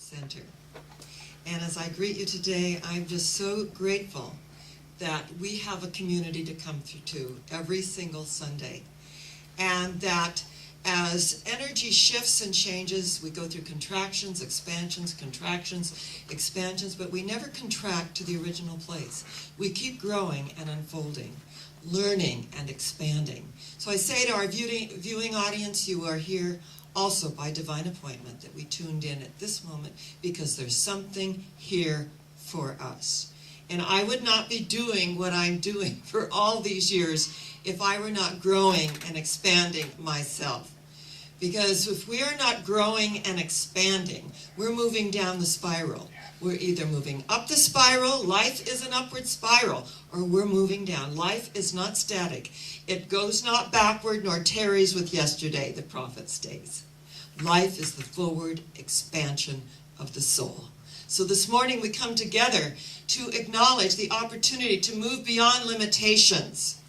Center. And as I greet you today, I'm just so grateful that we have a community to come through to every single Sunday. And that as energy shifts and changes, we go through contractions, expansions, but we never contract to the original place. We keep growing and unfolding, learning and expanding. So I say to our viewing audience, you are here also by divine appointment, that we tuned in at this moment because there's something here for us. And I would not be doing what I'm doing for all these years if I were not growing and expanding myself. Because if we are not growing and expanding, we're moving down the spiral. We're either moving up the spiral, life is an upward spiral, or we're moving down. Life is not static. It goes not backward nor tarries with yesterday, the prophet states. Life is the forward expansion of the soul. So this morning we come together to acknowledge the opportunity to move beyond limitations,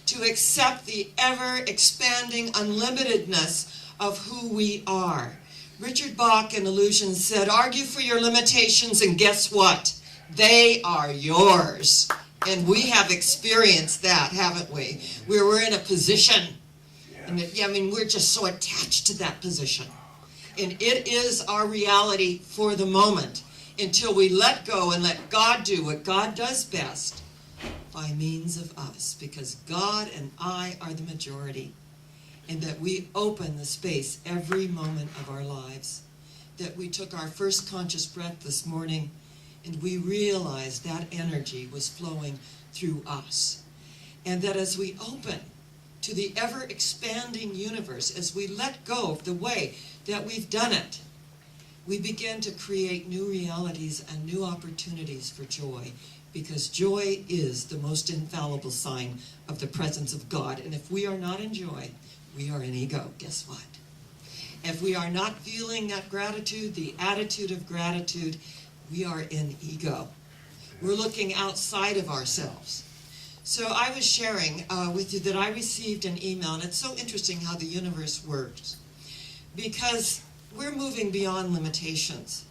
to accept the ever-expanding unlimitedness of who we are. Richard Bach in Illusions said, argue for your limitations and guess what? They are yours. And we have experienced that, haven't we? Where we're in a position. And we're just so attached to that position. And it is our reality for the moment until we let go and let God do what God does best by means of us. Because God and I are the majority. And that we open the space every moment of our lives. That we took our first conscious breath this morning and we realized that energy was flowing through us. And that as we open to the ever-expanding universe, as we let go of the way that we've done it, we begin to create new realities and new opportunities for joy. Because joy is the most infallible sign of the presence of God. And if we are not in joy, we are in ego. Guess what? If we are not feeling that gratitude, the attitude of gratitude, we are in ego. We're looking outside of ourselves. So I was sharing with you that I received an email, and it's so interesting how the universe works. Because we're moving beyond limitations.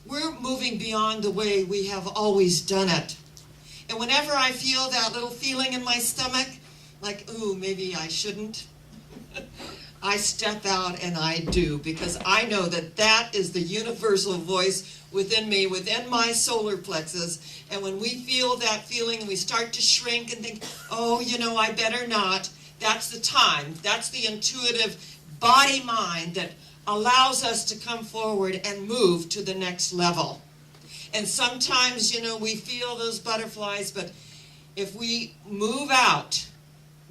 We're moving beyond the way we have always done it. And whenever I feel that little feeling in my stomach, like, ooh, maybe I shouldn't, I step out and I do, because I know that that is the universal voice within me, within my solar plexus. And when we feel that feeling and we start to shrink and think, oh, I better not, that's the time. That's the intuitive body-mind that allows us to come forward and move to the next level. And sometimes, we feel those butterflies, but if we move out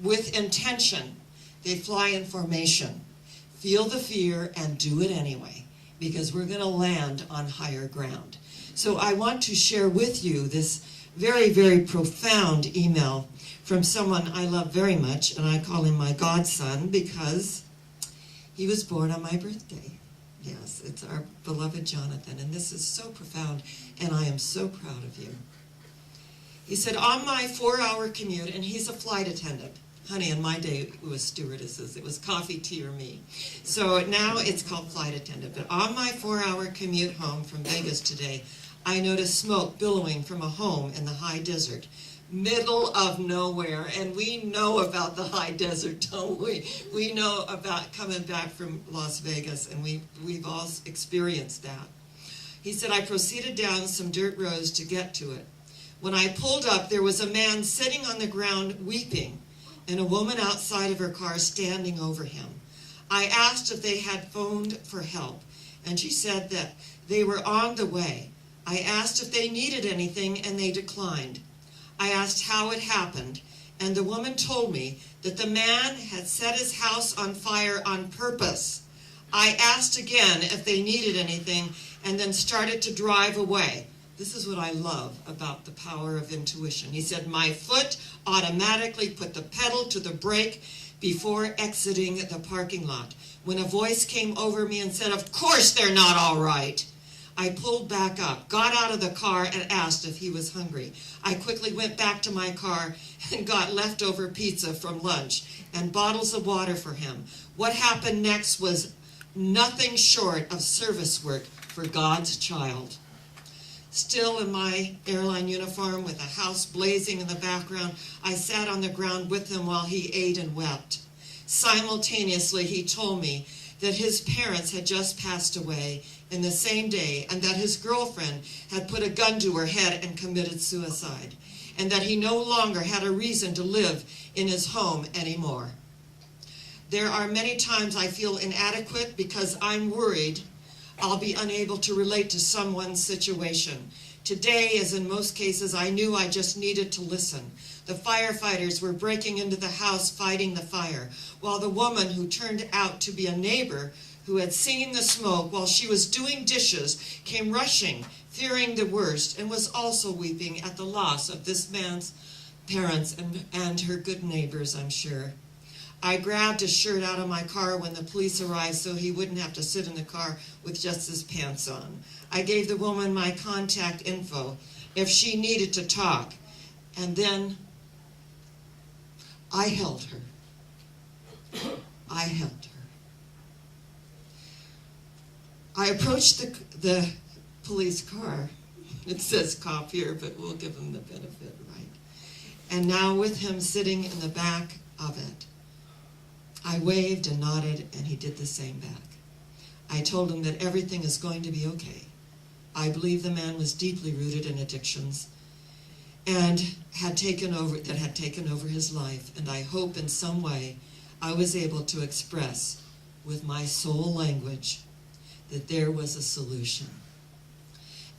with intention, they fly in formation. Feel the fear and do it anyway, because we're going to land on higher ground. So I want to share with you this very, very profound email from someone I love very much, and I call him my godson because he was born on my birthday. Yes, it's our beloved Jonathan, and this is so profound, and I am so proud of you. He said, on my 4-hour commute, and he's a flight attendant. Honey, in my day, it was stewardesses. It was coffee, tea, or me. So now it's called flight attendant. But on my 4-hour commute home from Vegas today, I noticed smoke billowing from a home in the high desert, middle of nowhere. And we know about the high desert, don't we? We know about coming back from Las Vegas, and we've all experienced that. He said, I proceeded down some dirt roads to get to it. When I pulled up, there was a man sitting on the ground weeping, and a woman outside of her car standing over him. I asked if they had phoned for help, and she said that they were on the way. I asked if they needed anything, and they declined. I asked how it happened, and the woman told me that the man had set his house on fire on purpose. I asked again if they needed anything, and then started to drive away. This is what I love about the power of intuition. He said, my foot automatically put the pedal to the brake before exiting the parking lot. When a voice came over me and said, of course they're not all right. I pulled back up, got out of the car, and asked if he was hungry. I quickly went back to my car and got leftover pizza from lunch and bottles of water for him. What happened next was nothing short of service work for God's child. Still in my airline uniform with a house blazing in the background, I sat on the ground with him while he ate and wept. Simultaneously, he told me that his parents had just passed away in the same day, and that his girlfriend had put a gun to her head and committed suicide, and that he no longer had a reason to live in his home anymore. There are many times I feel inadequate because I'm worried I'll be unable to relate to someone's situation. Today, as in most cases, I knew I just needed to listen. The firefighters were breaking into the house fighting the fire, while the woman who turned out to be a neighbor who had seen the smoke while she was doing dishes came rushing, fearing the worst, and was also weeping at the loss of this man's parents and her good neighbors, I'm sure. I grabbed his shirt out of my car when the police arrived so he wouldn't have to sit in the car with just his pants on. I gave the woman my contact info if she needed to talk, and then I held her. I held her. I approached the police car. It says cop here, but we'll give him the benefit, right? And now with him sitting in the back of it, I waved and nodded, and he did the same back. I told him that everything is going to be okay. I believe the man was deeply rooted in addictions and had taken over his life, and I hope in some way I was able to express with my soul language that there was a solution.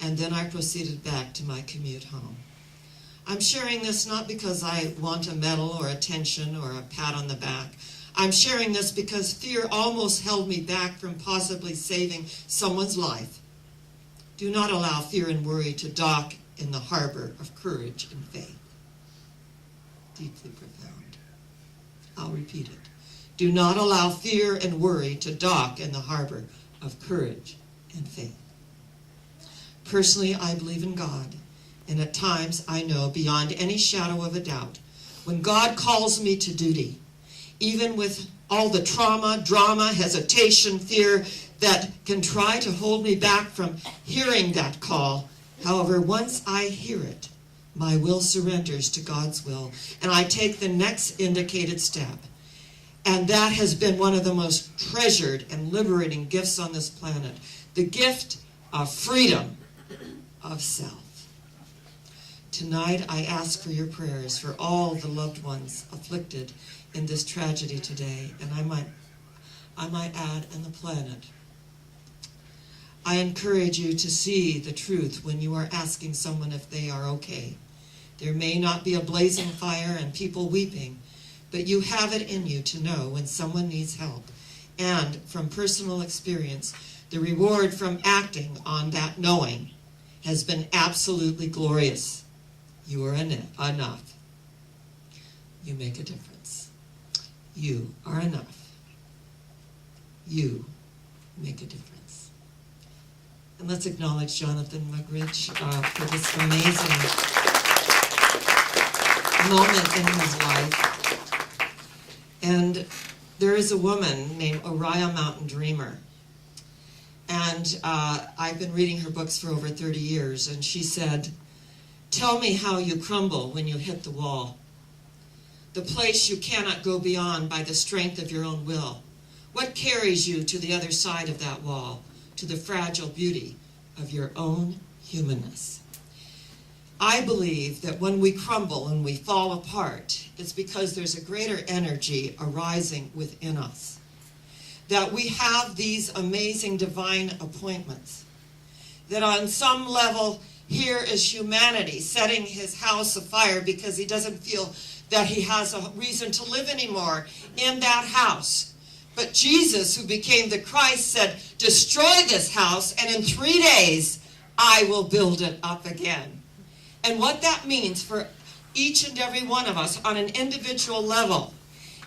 And then I proceeded back to my commute home. I'm sharing this not because I want a medal or attention or a pat on the back. I'm sharing this because fear almost held me back from possibly saving someone's life. Do not allow fear and worry to dock in the harbor of courage and faith. Deeply profound. I'll repeat it. Do not allow fear and worry to dock in the harbor of courage and faith. Personally, I believe in God, and at times I know beyond any shadow of a doubt, when God calls me to duty, even with all the trauma, drama, hesitation, fear that can try to hold me back from hearing that call. However, once I hear it, my will surrenders to God's will, and I take the next indicated step. And that has been one of the most treasured and liberating gifts on this planet, the gift of freedom of self. Tonight, I ask for your prayers for all the loved ones afflicted in this tragedy today, and I might add, on the planet. I encourage you to see the truth when you are asking someone if they are okay. There may not be a blazing fire and people weeping, but you have it in you to know when someone needs help. And from personal experience, the reward from acting on that knowing has been absolutely glorious. You are enough. You make a difference. You are enough. You make a difference. And let's acknowledge Jonathan Mugridge for this amazing moment in his life. And there is a woman named Oriah Mountain Dreamer. And I've been reading her books for over 30 years. And she said, "Tell me how you crumble when you hit the wall. The place you cannot go beyond by the strength of your own will. What carries you to the other side of that wall, to the fragile beauty of your own humanness?" I believe that when we crumble and we fall apart, it's because there's a greater energy arising within us. That we have these amazing divine appointments. That on some level, here is humanity setting his house afire because he doesn't feel that he has a reason to live anymore in that house. But Jesus, who became the Christ, said, "Destroy this house, and in 3 days I will build it up again." And what that means for each and every one of us on an individual level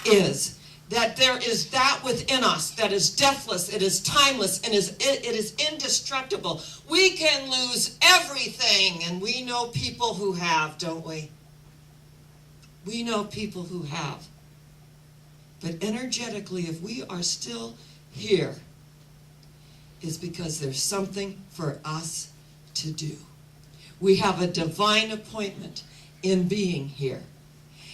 is that there is that within us that is deathless, it is timeless, and it is indestructible. We can lose everything, and we know people who have, don't we? We know people who have. But energetically, if we are still here, is because there's something for us to do. We have a divine appointment in being here.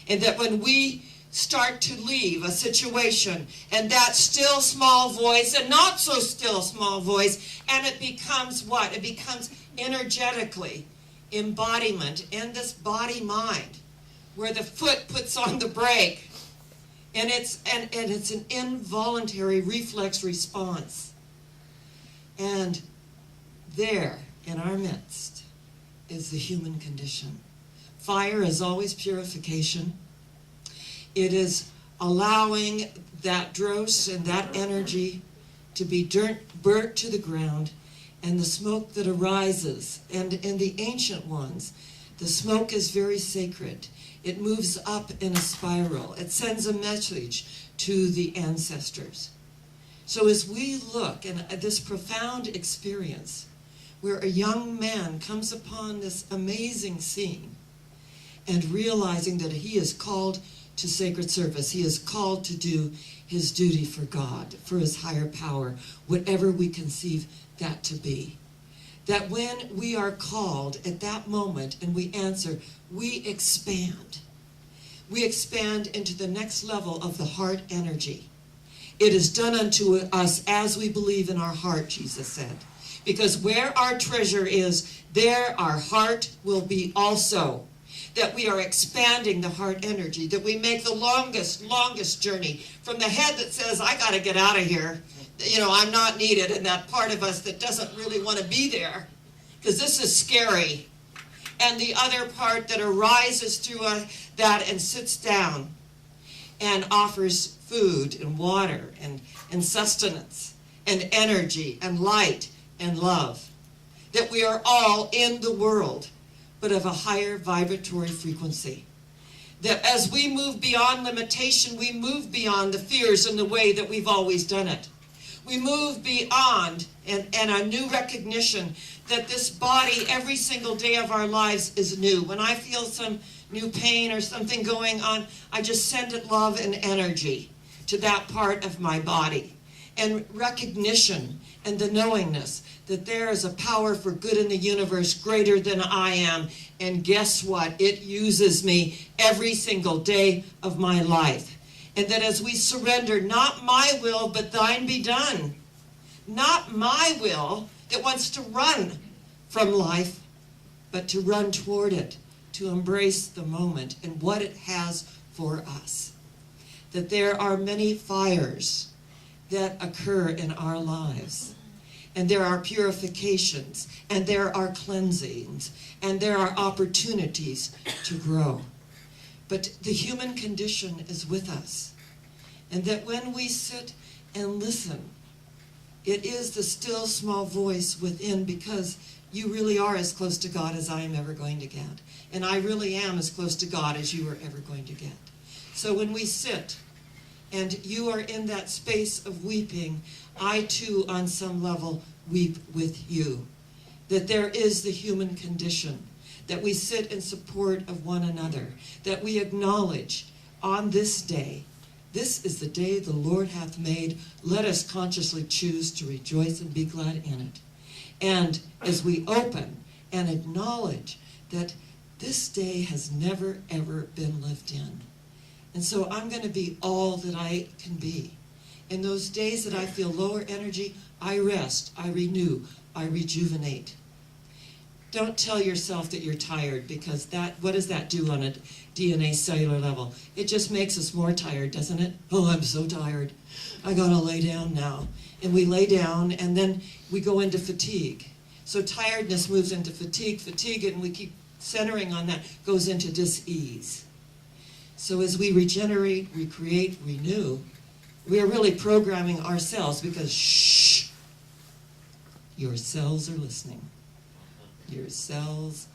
And that when we start to leave a situation, and that still small voice and not so still small voice, and it becomes what? It becomes energetically embodiment in this body mind, where the foot puts on the brake, and it's an involuntary reflex response. And there in our midst is the human condition. Fire is always purification. It is allowing that dross and that energy to be burnt to the ground, and the smoke that arises. And in the ancient ones, the smoke is very sacred. It moves up in a spiral. It sends a message to the ancestors. So as we look at this profound experience where a young man comes upon this amazing scene and realizing that he is called to sacred service, he is called to do his duty for God, for his higher power, whatever we conceive that to be. That when we are called at that moment and we answer, we expand. We expand into the next level of the heart energy. It is done unto us as we believe in our heart, Jesus said. Because where our treasure is, there our heart will be also. That we are expanding the heart energy, that we make the longest journey from the head that says, I got to get out of here. I'm not needed, and that part of us that doesn't really want to be there, because this is scary. And the other part that arises through that and sits down and offers food and water and sustenance and energy and light and love. That we are all in the world, but of a higher vibratory frequency. That as we move beyond limitation, we move beyond the fears and the way that we've always done it. We move beyond and a new recognition that this body, every single day of our lives, is new. When I feel some new pain or something going on, I just send it love and energy to that part of my body. And recognition and the knowingness that there is a power for good in the universe greater than I am. And guess what? It uses me every single day of my life. And that as we surrender, not my will, but thine be done. Not my will that wants to run from life, but to run toward it, to embrace the moment and what it has for us. That there are many fires that occur in our lives. And there are purifications, and there are cleansings, and there are opportunities to grow. But the human condition is with us. And that when we sit and listen, it is the still small voice within, because you really are as close to God as I am ever going to get. And I really am as close to God as you are ever going to get. So when we sit and you are in that space of weeping, I too, on some level, weep with you. That there is the human condition. That we sit in support of one another. That we acknowledge on this day, this is the day the Lord hath made. Let us consciously choose to rejoice and be glad in it. And as we open and acknowledge that this day has never, ever been lived in. And so I'm going to be all that I can be. In those days that I feel lower energy, I rest, I renew, I rejuvenate. Don't tell yourself that you're tired, because what does that do on a DNA cellular level? It just makes us more tired, doesn't it? Oh, I'm so tired. I gotta lay down now. And we lay down, and then we go into fatigue. So tiredness moves into fatigue, and we keep centering on that, goes into dis-ease. So as we regenerate, recreate, renew, we are really programming ourselves, because shh, your cells are listening. Your cells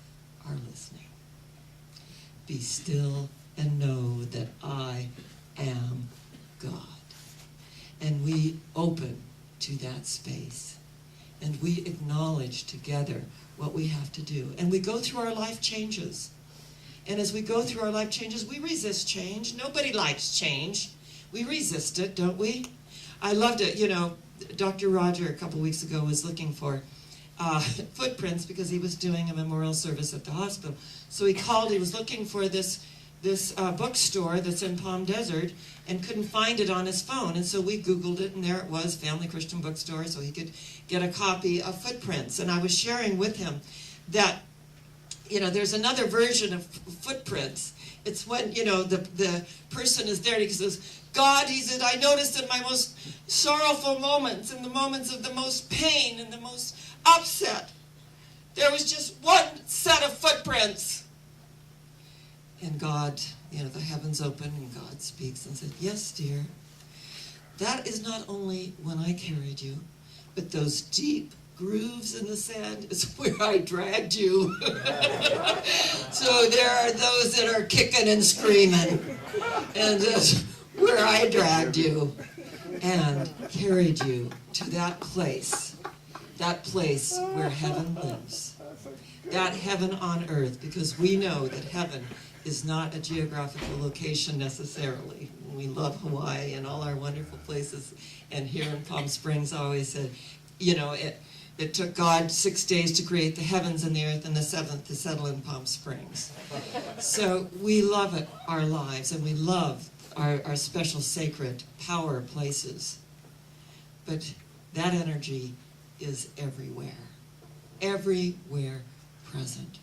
are listening. Be still and know that I am God. And we open to that space. And we acknowledge together what we have to do. And we go through our life changes. And as we go through our life changes, we resist change. Nobody likes change. We resist it, don't we? I loved it, Dr. Roger a couple weeks ago was looking for footprints because he was doing a memorial service at the hospital. So he called, he was looking for this bookstore that's in Palm Desert and couldn't find it on his phone. And so we Googled it, and there it was, Family Christian Bookstore, so he could get a copy of Footprints. And I was sharing with him that, there's another version of Footprints. It's when, the person is there and he says, God, he said, I noticed in my most sorrowful moments, in the moments of the most pain and the most upset, there was just one set of footprints. And God, the heavens open and God speaks and said, yes, dear, that is not only when I carried you, but those deep grooves in the sand is where I dragged you. So there are those that are kicking and screaming, and that's where I dragged you and carried you to that place where heaven lives, that heaven on earth, because we know that heaven is not a geographical location necessarily. We love Hawaii and all our wonderful places, and here in Palm Springs I always said, it took God 6 days to create the heavens and the earth, and the seventh to settle in Palm Springs. So we love it, our lives, and we love our special sacred power places. But that energy is everywhere present.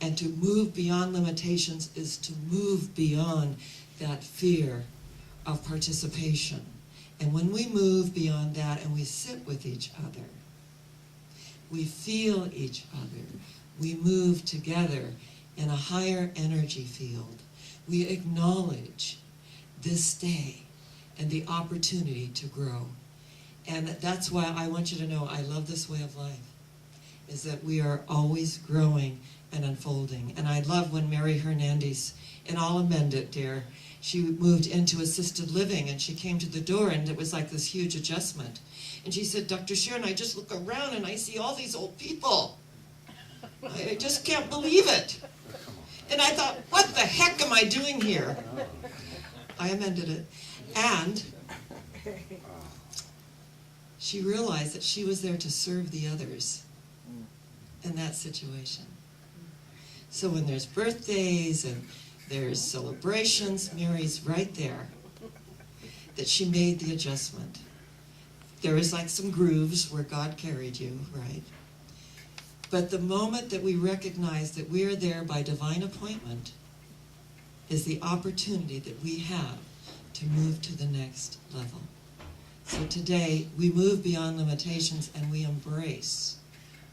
And to move beyond limitations is to move beyond that fear of participation. And when we move beyond that and we sit with each other, we feel each other, we move together in a higher energy field. We acknowledge this day and the opportunity to grow. And that's why I want you to know I love this way of life, is that we are always growing and unfolding. And I love when Mary Hernandez, and I'll amend it, dear, she moved into assisted living, and she came to the door, and it was like this huge adjustment. And she said, Dr. Sharon, I just look around and I see all these old people. I just can't believe it. And I thought, what the heck am I doing here? I amended it. And she realized that she was there to serve the others in that situation. So when there's birthdays and there's celebrations, Mary's right there, that she made the adjustment. There is like some grooves where God carried you, right? But the moment that we recognize that we are there by divine appointment is the opportunity that we have to move to the next level. So today, we move beyond limitations and we embrace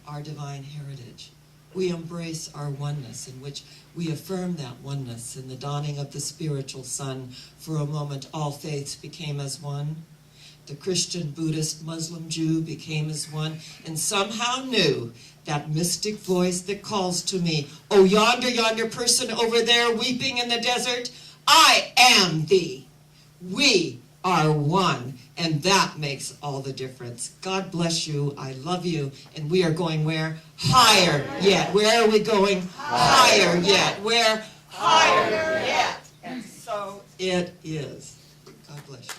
our divine heritage. We embrace our oneness, in which we affirm that oneness in the dawning of the spiritual sun. For a moment, all faiths became as one. The Christian, Buddhist, Muslim, Jew became as one, and somehow knew that mystic voice that calls to me, oh, yonder person over there weeping in the desert, I am thee. We are one, and that makes all the difference. God bless you. I love you. And we are going where? Higher yet. Where are we going? Higher yet. Where? Higher yet. And so it is. God bless you.